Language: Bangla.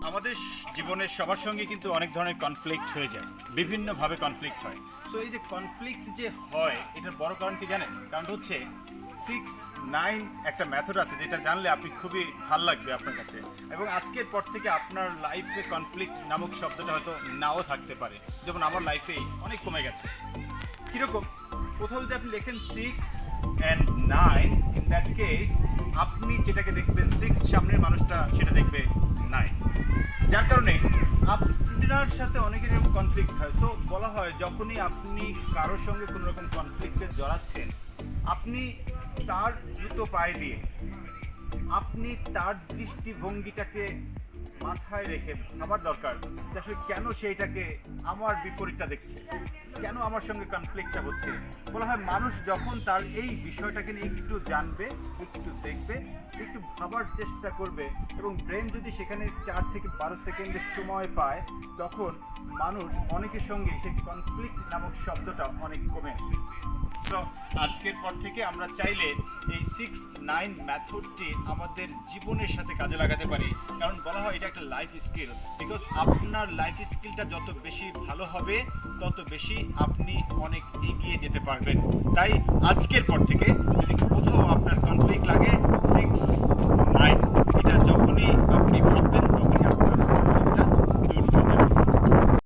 আমাদের জীবনের সবার সঙ্গে কিন্তু অনেক ধরনের কনফ্লিক্ট হয়ে যায়, বিভিন্নভাবে কনফ্লিক্ট হয়। তো এই যে কনফ্লিক্ট যে হয়, এটার বড় কারণ কি জানেন? কারণ হচ্ছে 6-9 একটা মেথড আছে, যেটা জানলে আপনি খুবই ভাল লাগবে আপনার কাছে। এবং আজকের পর থেকে আপনার লাইফে কনফ্লিক্ট নামক শব্দটা হয়তো নাও থাকতে পারে, যেমন আমার লাইফেই অনেক কমে গেছে। কীরকম? কোথাও যদি আপনি লেখেন 6 and 9, ইন দ্যাট কেস আপনি যেটাকে দেখবেন 6, সামনের মানুষটা সেটা দেখবে 9। যার কারণে আপনার সাথে অনেকের এরকম কনফ্লিক্ট হয়। তো বলা হয় যখনই আপনি কারোর সঙ্গে কোনো রকম কনফ্লিক্টে জড়াচ্ছেন, আপনি তার জুতো পায়ে দিয়ে আপনি তার দৃষ্টিভঙ্গিটাকে মাথায় রেখে ভাবার দরকার যে আসলে কেন সেইটাকে আমার বিপরীতটা দেখছে, কেন আমার সঙ্গে কনফ্লিক্টটা হচ্ছে। বলা হয় মানুষ যখন তার এই বিষয়টাকে নিয়ে একটু জানবে, একটু দেখবে, একটু ভাবার চেষ্টা করবে এবং ব্রেন যদি সেখানে 4 থেকে 12 সেকেন্ডের সময় পায়, তখন মানুষ অনেকের সঙ্গে সেই কনফ্লিক্ট নামক শব্দটা অনেক কমে আসে। তো আজকের পর থেকে আমরা চাইলে এই 6-9 মেথডটি আমাদের জীবনের সাথে কাজে লাগাতে পারি। কারণ বলা হয় এটা একটা লাইফ স্কিল। বিকজ আপনার লাইফ স্কিলটা যত বেশি ভালো হবে, তত বেশি আপনি অনেক এগিয়ে যেতে পারবেন। তাই আজকের পর থেকে যদি